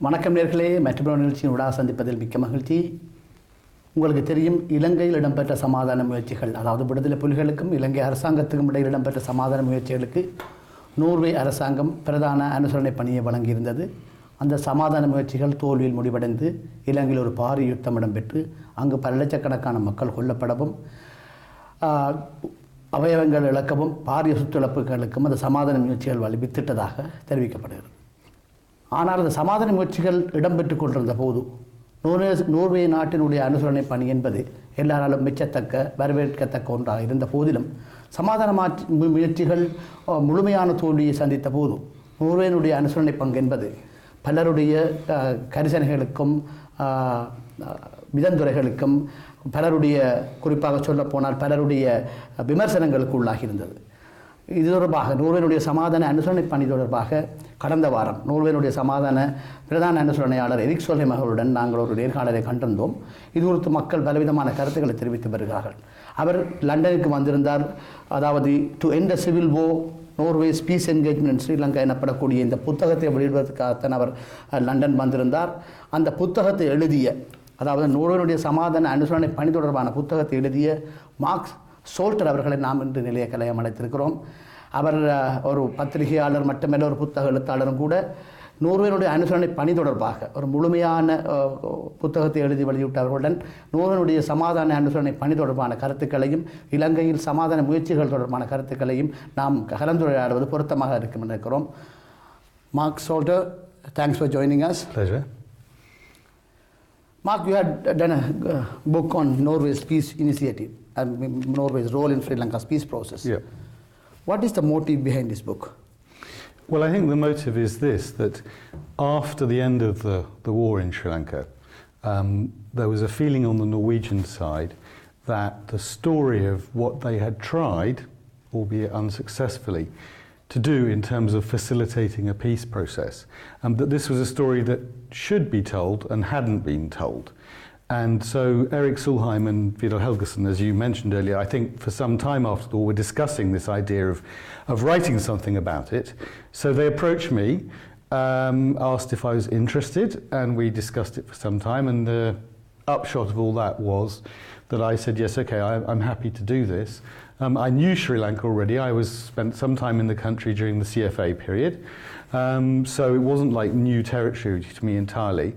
வணக்கம் நேர்களே, மற்றொரு நிகழ்ச்சியின் ஊடாக சந்திப்பதில் மிக்க மகிழ்ச்சி. உங்களுக்கு தெரியும், இலங்கையில் இடம்பெற்ற சமாதான முயற்சிகள், அதாவது விடுதலை புலிகளுக்கும் இலங்கை அரசாங்கத்துக்கும் இடையில் இடம்பெற்ற சமாதான முயற்சிகளுக்கு நோர்வே அரசாங்கம் பிரதான அனுசரணை பணியை வழங்கியிருந்தது. அந்த சமாதான முயற்சிகள் தோல்வியில் முடிவடைந்து இலங்கையில் ஒரு பாரிய யுத்தம் இடம்பெற்று அங்கு பல லட்சக்கணக்கான மக்கள் கொல்லப்படவும் அவயவங்கள் இழக்கவும் பாரிய சொத்துழப்புகளுக்கும் அந்த சமாதான முயற்சிகள் வலிவித்திட்டதாக தெரிவிக்கப்படுகிறது. ஆனால் அந்த சமாதான முயற்சிகள் இடம்பெற்றுக் கொண்டிருந்த போது நோர்வே நாட்டினுடைய அனுசரணை பணி என்பது எல்லாராலும் மெச்சத்தக்க வரவேற்கத்தக்க ஒன்றாக இருந்த போதிலும் சமாதான முயற்சிகள் முழுமையான தோல்வியை சந்தித்த போது நோர்வேனுடைய அனுசரணை பங்கு என்பது பலருடைய கரிசனைகளுக்கும் விதந்துரைகளுக்கும் பலருடைய, குறிப்பாக சொல்லப்போனால் பலருடைய விமர்சனங்களுக்கு உள்ளாகி இருந்தது. இது தொடர்பாக நோர்வேனுடைய சமாதான அனுசரணை பணி தொடர்பாக கடந்த வாரம் நோர்வேனுடைய சமாதான பிரதான அனுசரணையாளர் எரிக் சோல்ஹெம் அவர்களுடன் நாங்கள் ஒரு நேர்காணலை கண்டிருந்தோம். இது குறித்து மக்கள் பலவிதமான கருத்துக்களை தெரிவித்து வருகிறார்கள். அவர் லண்டனுக்கு வந்திருந்தார். அதாவது to end the civil who நோர்வேஸ் piece engagement Sri Lanka எனப்படக்கூடிய இந்த புத்தகத்தை வெளியிடுவதற்காகத்தான் அவர் லண்டன் வந்திருந்தார். அந்த புத்தகத்தை எழுதிய, அதாவது நோர்வேனுடைய சமாதான அனுசரணை பணி தொடர்பான புத்தகத்தை எழுதிய மார்க் சோல்டர் அவர்களை நாம் இன்று நிலைய கலையம் அழைத்திருக்கிறோம். அவர் ஒரு பத்திரிகையாளர் மட்டுமல்ல, ஒரு புத்தக எழுத்தாளரும் கூட. நோர்வேனுடைய அனுசரணை பணி தொடர்பாக ஒரு முழுமையான புத்தகத்தை எழுதி வெளியிட்டவர்களுடன் நோர்வேனுடைய சமாதான அனுசரணை பணி தொடர்பான கருத்துக்களையும் இலங்கையில் சமாதான முயற்சிகள் தொடர்பான கருத்துக்களையும் நாம் கலந்துரையாடுவது பொருத்தமாக இருக்கும் என்று இருக்கிறோம். Mark shoulder, thanks for joining us. Pleasure. Mark, you had done a book on Norway's peace initiative and Norway's role in Sri Lanka's peace process. Yeah. What is the motive behind this book? Well, I think the motive is this, that after the end of the war in Sri Lanka, there was a feeling on the Norwegian side that the story of what they had tried, albeit unsuccessfully, to do in terms of facilitating a peace process, that this was a story that should be told and hadn't been told. And so Erik Solheim and Vidar Helgesen, as you mentioned earlier, I think for some time after all were discussing this idea of writing something about it. So they approached me, asked if I was interested, and we discussed it for some time, and the upshot of all that was that I said, yes, okay, I'm happy to do this. I knew Sri Lanka already. I spent some time in the country during the CFA period, so it wasn't like new territory to me entirely.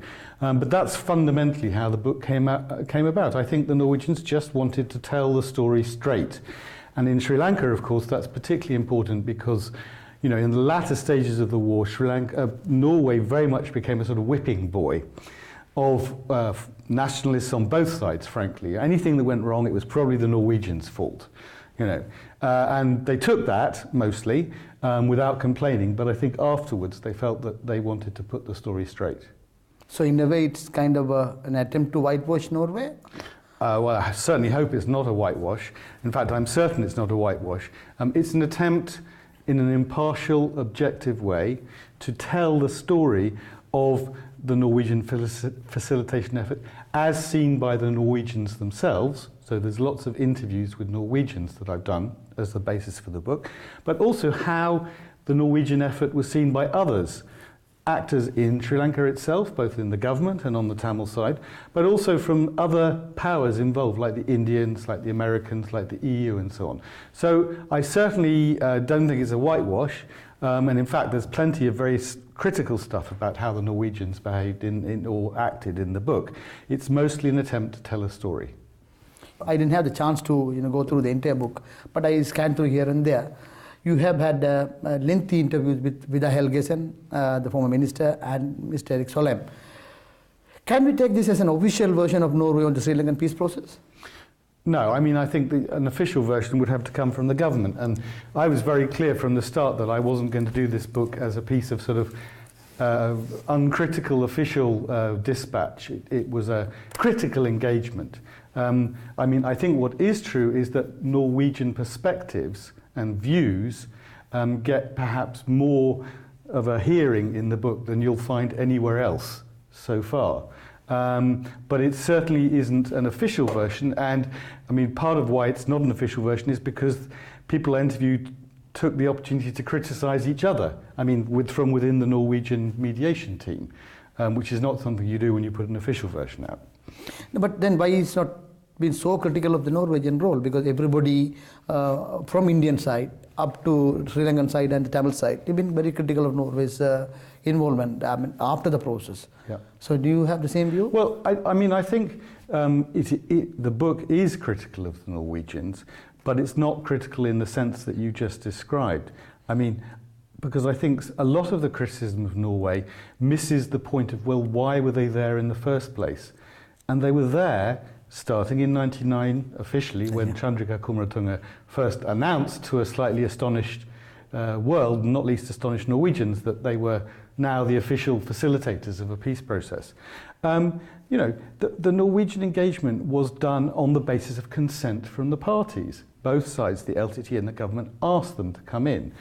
But that's fundamentally how the book came about. I think the Norwegians just wanted to tell the story straight. And in Sri Lanka, of course, that's particularly important because, you know, in the latter stages of the war, Norway very much became a sort of whipping boy of nationalists on both sides, frankly. Anything that went wrong, it was probably the Norwegians' fault. You know, and they took that mostly without complaining, but I think afterwards they felt that they wanted to put the story straight. So in a way it's kind of an attempt to whitewash Norway? Well, I certainly hope it's not a whitewash. In fact, I'm certain it's not a whitewash. It's an attempt in an impartial, objective way to tell the story of the Norwegian facilitation effort as seen by the Norwegians themselves. So there's lots of interviews with Norwegians that I've done as the basis for the book, but also how the Norwegian effort was seen by others, actors in Sri Lanka itself, both in the government and on the Tamil side, but also from other powers involved, like the Indians, like the Americans, like the EU and so on. So I certainly don't think it's a whitewash, and in fact there's plenty of very critical stuff about how the Norwegians behaved or acted in the book. It's mostly an attempt to tell a story. I didn't have the chance to go through the entire book, but I scanned through here and there. You have had lengthy interviews with Vidar Helgesen, the former minister, and Mr. Erik Solheim. Can we take this as an official version of Norway on the Sri Lankan peace process? No, I mean, I think an official version would have to come from the government, and I was very clear from the start that I wasn't going to do this book as a piece of sort of uncritical official dispatch. It was a critical engagement. I mean, I think what is true is that Norwegian perspectives and views get perhaps more of a hearing in the book than you'll find anywhere else so far. But it certainly isn't an official version, and I mean, part of why it's not an official version is because people interviewed took the opportunity to criticise each other. I mean, from within the Norwegian mediation team. which is not something you do when you put an official version out. No, but then why is not been so critical of the Norwegian role? Because everybody from Indian side up to Sri Lankan side and the Tamil side, they've been very critical of Norway's involvement after the process. Yeah. So do you have the same view? Well, I think the book is critical of the Norwegians, but it's not critical in the sense that you just described. I mean, because I think a lot of the criticism of Norway misses the point of, well, why were they there in the first place? And they were there starting in 1999 officially, when Chandrika Kumaratunga first announced to a slightly astonished world, not least astonished Norwegians, that they were now the official facilitators of a peace process. You know, the Norwegian engagement was done on the basis of consent from the parties. Both sides, the LTTE and the government, asked them to come in.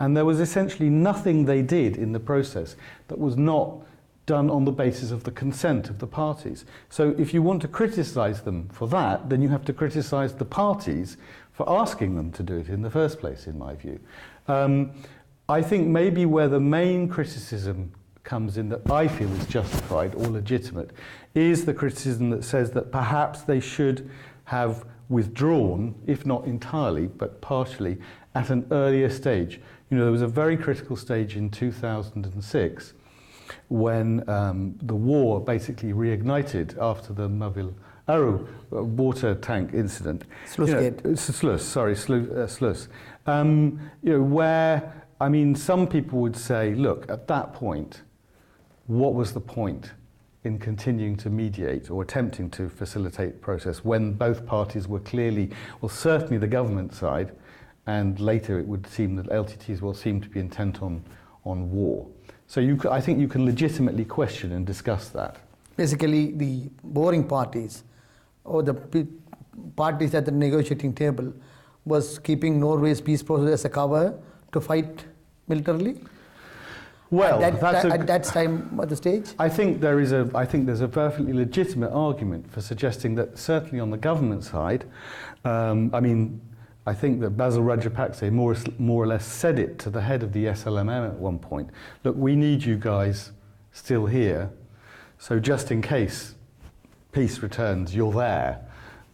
And there was essentially nothing they did in the process that was not done on the basis of the consent of the parties. So if you want to criticize them for that, then you have to criticize the parties for asking them to do it in the first place, in my view. I think maybe where the main criticism comes in, that I feel is justified or legitimate, is the criticism that says that perhaps they should have withdrawn, if not entirely, but partially, at an earlier stage. You know, there was a very critical stage in 2006 when the war basically reignited after the Mavil Aru water tank incident. Sluice. You know, where, I mean, some people would say, look, at that point, what was the point in continuing to mediate or attempting to facilitate the process when both parties were clearly, well, certainly the government side, and later it would seem that LTTs will seem to be intent on war. So I think you can legitimately question and discuss that. Basically, the warring parties or the parties at the negotiating table was keeping Norway's peace process as a cover to fight militarily? Well, at that time at the stage? I think there's a perfectly legitimate argument for suggesting that certainly on the government side, I mean, I think that Basil Rajapaksa more or less said it to the head of the SLMM at one point. Look, we need you guys still here, so just in case peace returns, you're there.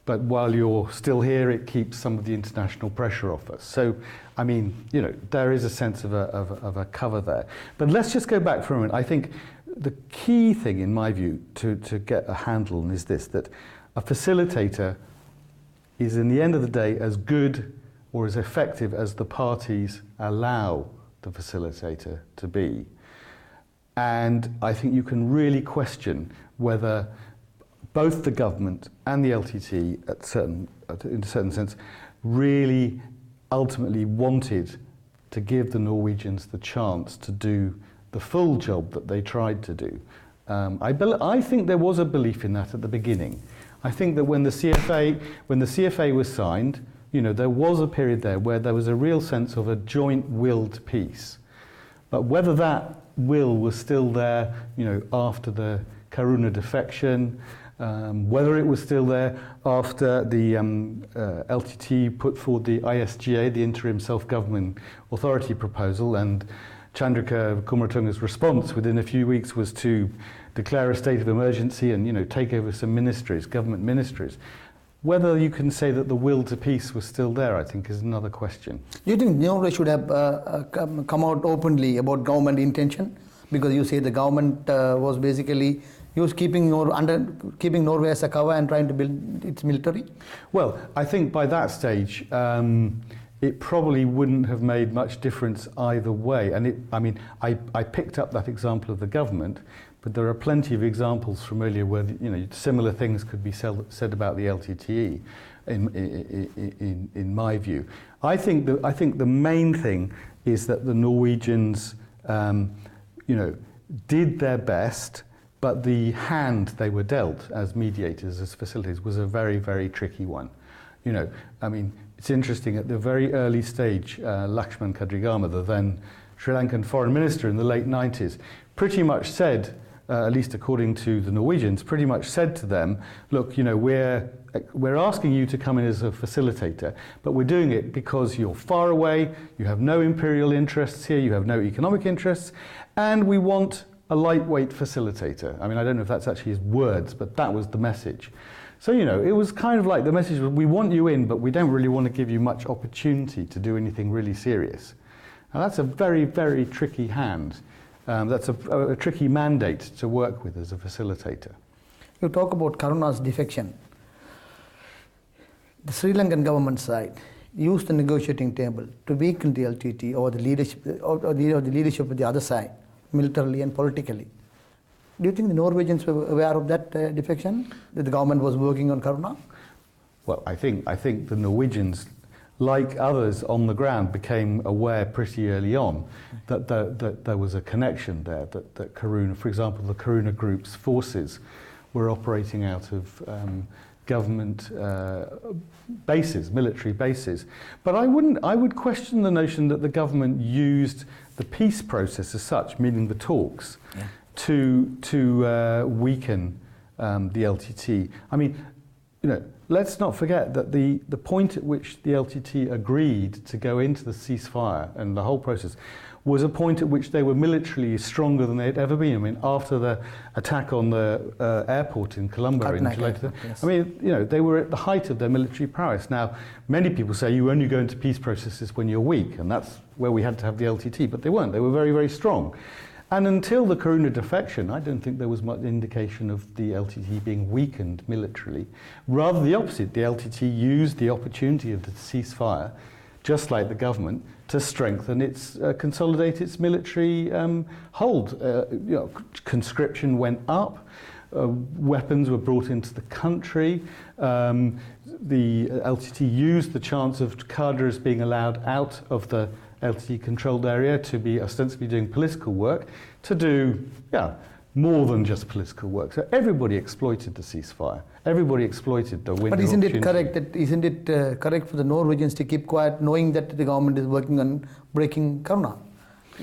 But while you're still here, it keeps some of the international pressure off us. So, I mean, you know, there is a sense of a cover there. But let's just go back for a minute. I think the key thing, in my view, to get a handle on is this, that a facilitator is, in the end of the day, as good or as effective as the parties allow the facilitator to be. And I think you can really question whether both the government and the LTTE, in a certain sense, really ultimately wanted to give the Norwegians the chance to do the full job that they tried to do. I think there was a belief in that at the beginning. I think that when the CFA was signed, you know, there was a period there where there was a real sense of a joint will to peace. But whether that will was still there, you know, after the Karuna defection, whether it was still there after the LTT put forward the ISGA, the Interim Self-Government Authority proposal, and Chandrika Kumaratunga's response within a few weeks was to declare a state of emergency and, you know, take over some ministries, government ministries. Whether you can say that the will to peace was still there, I think, is another question. Do you think Norway should have come out openly about government intention? Because you say the government was basically keeping Norway as a cover and trying to build its military? Well, I think by that stage, it probably wouldn't have made much difference either way. And I picked up that example of the government, but there are plenty of examples from earlier where, you know, similar things could be said about the LTTE. In my view, I think the main thing is that the Norwegians, you know, did their best, but the hand they were dealt as mediators, as facilitators, was a very, very tricky one. You know, I mean, it's interesting, at the very early stage, Lakshman Kadrigama, the then Sri Lankan foreign minister in the late 90s, pretty much said, at least according to the Norwegians, pretty much said to them, look, you know, we're asking you to come in as a facilitator, but we're doing it because you're far away, you have no imperial interests here, you have no economic interests, and we want a lightweight facilitator. I mean, I don't know if that's actually his words, but that was the message. So, you know, it was kind of like the message was, we want you in, but we don't really want to give you much opportunity to do anything really serious. And that's a very, very tricky hand. That's a tricky mandate to work with as a facilitator. You talk about Karuna's defection. The Sri Lankan government side used the negotiating table to weaken the LTTE or the leadership, or the leadership of the other side, militarily and politically. Do you think the Norwegians were aware of that defection, that the government was working on Karuna? Well, I think the Norwegians, like others on the ground, became aware pretty early on that there was a connection there, that Karuna, for example, the Karuna Group's forces were operating out of government bases, military bases. But I would question the notion that the government used the peace process as such, meaning the talks, to weaken the LTTE. I mean, you know, let's not forget that the point at which the LTTE agreed to go into the ceasefire and the whole process was a point at which they were militarily stronger than they had ever been. I mean, after the attack on the airport in Colombo in July, yes. I mean, you know, they were at the height of their military prowess. Now, many people say you only go into peace processes when you're weak, and that's where we had to have the LTTE, but they weren't. They were very, very strong. And until the Karuna defection, I don't think there was much indication of the LTTE being weakened militarily. Rather the opposite, the LTTE used the opportunity of the ceasefire, just like the government, to strengthen its, consolidate its military hold. You know, conscription went up, weapons were brought into the country, the LTTE used the chance of cadres being allowed out of the LTTE controlled area to be ostensibly doing political work, to do more than just political work. So everybody exploited the ceasefire. Everybody exploited the window. But isn't it correct for the Norwegians to keep quiet, knowing that the government is working on breaking Karuna?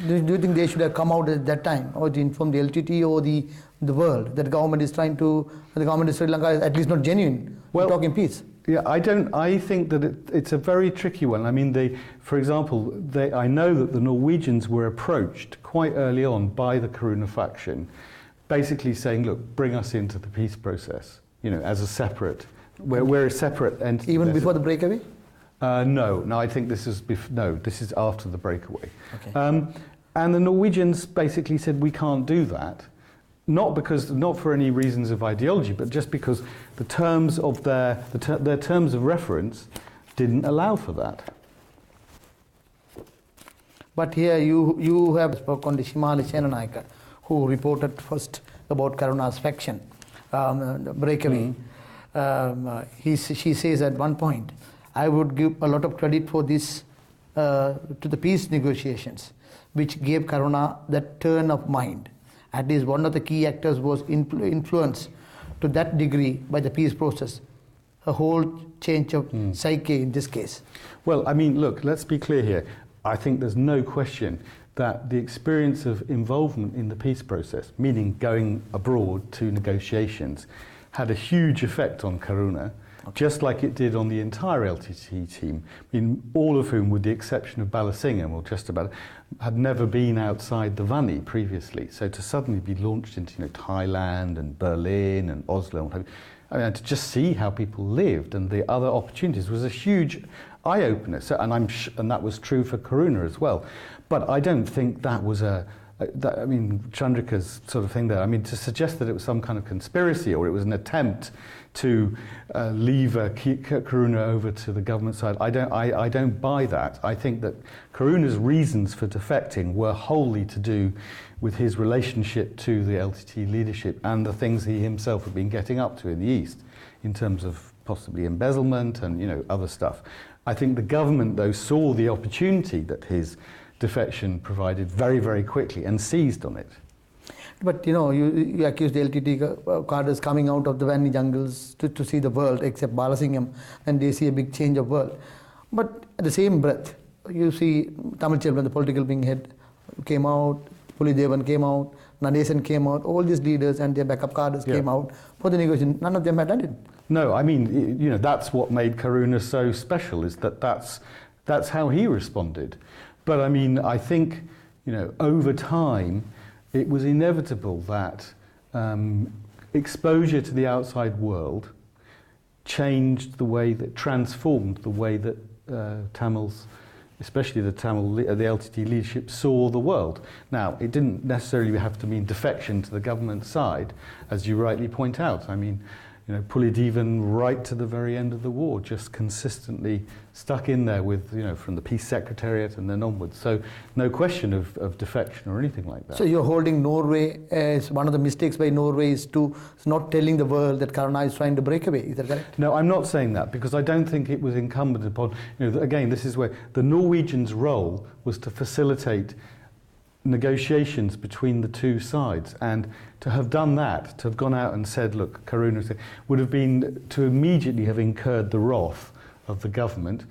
Do you think they should have come out at that time, or to inform the LTTE or the world that the government is trying to, the government of Sri Lanka is at least not genuine, talking peace? Yeah, I think that it's a very tricky one. I mean, for example, I know that the Norwegians were approached quite early on by the Karuna faction, basically saying, look, bring us into the peace process, you know, as a separate, we're a separate entity. Even before the breakaway? No, I think this is, this is after the breakaway. Okay. And the Norwegians basically said, we can't do that. Not for any reasons of ideology, but just because the terms of their terms of reference didn't allow for that. But here you have spoken to Shimali Senanayaka, who reported first about Karuna's faction, the breakaway. She says at one point, I would give a lot of credit for this to the peace negotiations, which gave Karuna that turn of mind. At least one of the key actors was influenced to that degree by the peace process. A whole change of psyche in this case. Well, I mean, look, let's be clear here. I think there's no question that the experience of involvement in the peace process, meaning going abroad to negotiations, had a huge effect on Karuna, just like it did on the entire LTTE team. I mean, all of whom, with the exception of Balasingham, or just about, had never been outside the Vanni previously. So to suddenly be launched into Thailand and Berlin and Oslo, and to just see how people lived and the other opportunities was a huge eye-opener. So, and that was true for Karuna as well. But I don't think that was I mean, Chandrika's sort of thing there, I mean, to suggest that it was some kind of conspiracy or it was an attempt to leave Karuna over to the government side, I don't buy that. I think that Karuna's reasons for defecting were wholly to do with his relationship to the LTTE leadership and the things he himself had been getting up to in the East in terms of possibly embezzlement and other stuff. I think the government, though, saw the opportunity that his defection provided very, very quickly and seized on it. But you accuse the LTTE cadres coming out of the Vanni jungles to see the world, except Balasingham, and they see a big change of world. But at the same breath, you see Tamil Chelvan, the political wing head, came out, Pulidevan came out, Nadesan came out, all these leaders and their backup cadres came out for the negotiation. None of them had done it. No, I mean, that's what made Karuna so special, is that's how he responded. But I mean, I think, over time, it was inevitable that exposure to the outside world changed the way that, transformed the way that Tamils, especially the LTTE leadership, saw the world. Now, it didn't necessarily have to mean defection to the government side, as you rightly point out. I mean, you know, Pulidivan right to the very end of the war, just consistently stuck in there with, you know, from the Peace Secretariat and then onwards. So no question of defection or anything like that. So you're holding Norway as one of the mistakes by Norway is not telling the world that Karuna is trying to break away. Is that correct? No, I'm not saying that, because I don't think it was incumbent upon, you know, again, this is where the Norwegians' role was to facilitate negotiations between the two sides, and to have done that, to have gone out and said, look, Karuna, would have been to immediately have incurred the wrath of the government,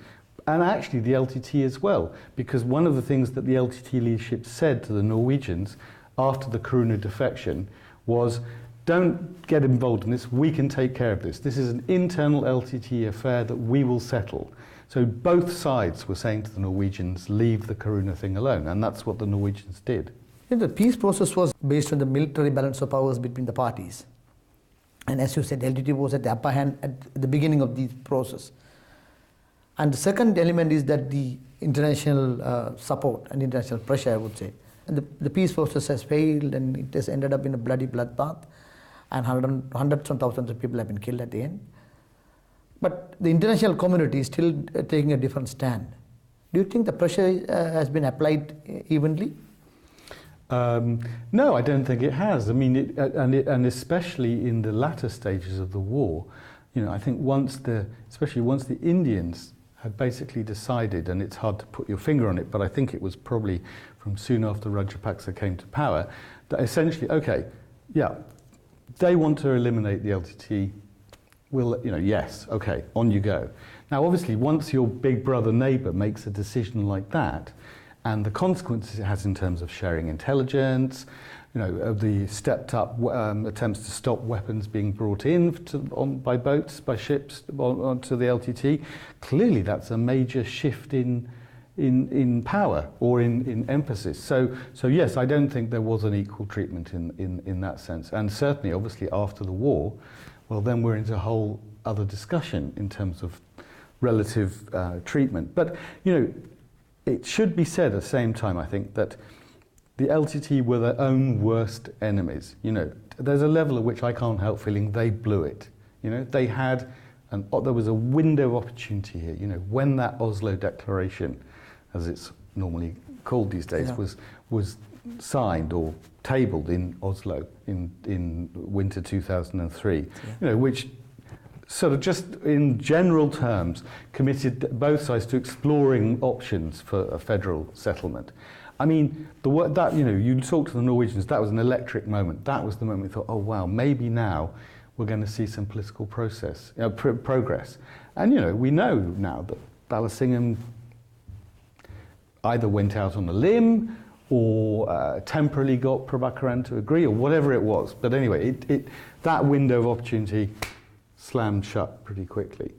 and actually the LTTE as well, because one of the things that the LTTE leadership said to the Norwegians after the Karuna defection was, don't get involved in this, we can take care of this. This is an internal LTTE affair that we will settle. So both sides were saying to the Norwegians, leave the Karuna thing alone, and that's what the Norwegians did. The peace process was based on the military balance of powers between the parties. And as you said, LTTE was at the upper hand at the beginning of the process. And the second element is that the international support and international pressure, I would say. And the peace process has failed, and it has ended up in a bloody bloodbath, and hundreds and thousands of people have been killed at the end. But the international community is still taking a different stand. Do you think the pressure has been applied evenly? No, I don't think it has. I mean, and especially in the latter stages of the war, you know, I think especially once the Indians had basically decided, and it's hard to put your finger on it, but I think it was probably from soon after Rajapaksa came to power, that essentially, okay, yeah, they want to eliminate the LTTE. Well, you know, yes, okay, on you go. Now, obviously, once your big brother neighbour makes a decision like that, and the consequences it has in terms of sharing intelligence, you know, of the stepped up attempts to stop weapons being brought in by boats, by ships onto the LTTE, clearly that's a major shift in power or in emphasis. So yes, I don't think there was an equal treatment in that sense. And certainly, obviously, after the war, well, then we're into a whole other discussion in terms of relative treatment. But, you know, it should be said at the same time, I think, that the LTTE were their own worst enemies. You know, there's a level at which I can't help feeling they blew it. You know, they had, there was a window of opportunity here. You know, when that Oslo Declaration, as it's normally called these days, yeah, was signed or tabled in Oslo in winter 2003, yeah, you know, which sort of just in general terms committed both sides to exploring options for a federal settlement. I mean, that, you know, you talk to the Norwegians, that was an electric moment. That was the moment we thought, oh wow, maybe now we're going to see some political progress. And, you know, we know now that Balasingham either went out on a limb or temporarily got Prabhakaran to agree, or whatever it was. But anyway, that window of opportunity slammed shut pretty quickly.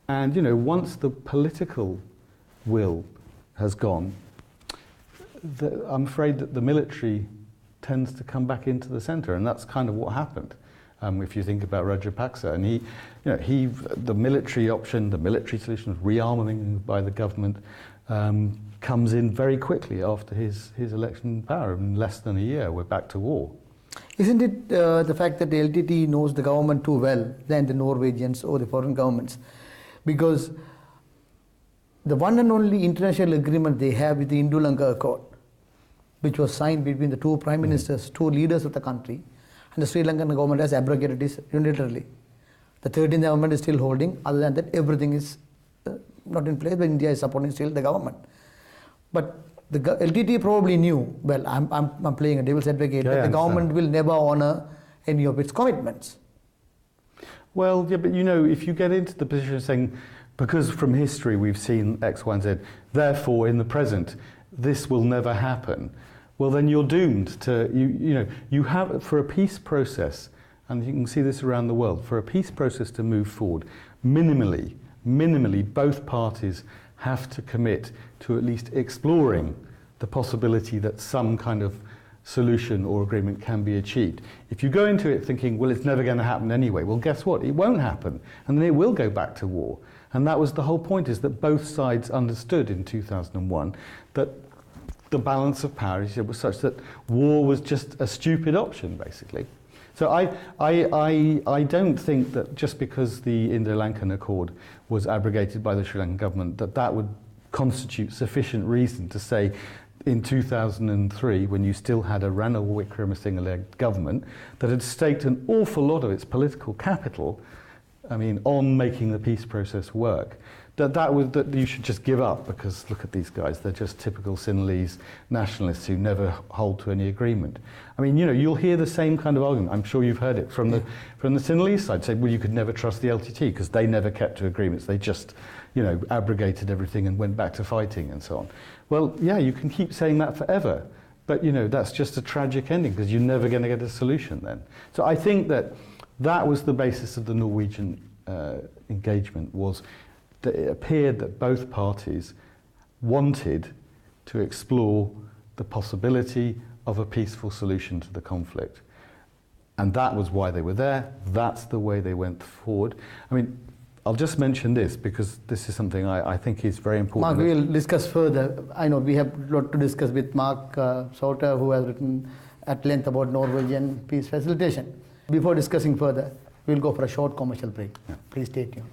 And, you know, once the political will has gone, I'm afraid that the military tends to come back into the centre, and that's kind of what happened. If you think about Rajapaksa, and the military option, the military solution, rearming by the government, comes in very quickly after his election in power. In less than a year, we're back to war. Isn't it the fact that the LTTE knows the government too well than the Norwegians or the foreign governments? Because the one and only international agreement they have with the Indo-Lanka Accord, which was signed between the two prime ministers, two leaders of the country, and the Sri Lankan government has abrogated this unilaterally. The 13th government is still holding. Other than that, everything is not in place, but India is supporting still the government. But the LTTE probably knew, well, I'm playing a devil's advocate, that the government will never honour any of its commitments. Well, yeah, but you know, if you get into the position of saying, because from history we've seen X, Y, and Z, therefore in the present this will never happen, well then you're doomed to, you have, for a peace process, and you can see this around the world, for a peace process to move forward, minimally both parties have to commit to at least exploring the possibility that some kind of solution or agreement can be achieved. If you go into it thinking, well, it's never going to happen anyway, well, guess what? It won't happen, and then it will go back to war. And that was the whole point, is that both sides understood in 2001 that the balance of power was such that war was just a stupid option, basically. So I don't think that just because the Indo-Lankan Accord was abrogated by the Sri Lankan government, that would constitute sufficient reason to say in 2003, when you still had a Ranil Wickremesinghe-led government that had staked an awful lot of its political capital, I mean, on making the peace process work, that you should just give up, because look at these guys, they're just typical Sinhalese nationalists who never hold to any agreement. I mean, you know, you'll hear the same kind of argument. I'm sure you've heard it from the Sinhalese side, say, well, you could never trust the LTTE because they never kept to agreements. They just, you know, abrogated everything and went back to fighting and so on. Well, yeah, you can keep saying that forever, but you know, that's just a tragic ending because you're never going to get a solution then. So I think that was the basis of the Norwegian engagement, was that it appeared that both parties wanted to explore the possibility of a peaceful solution to the conflict. And that was why they were there. That's the way they went forward. I mean, I'll just mention this because this is something I think is very important. Mark, we will discuss further. I know we have a lot to discuss with Mark Sauter, who has written at length about Norwegian peace facilitation. Before discussing further, we'll go for a short commercial break. Yeah. Please stay tuned.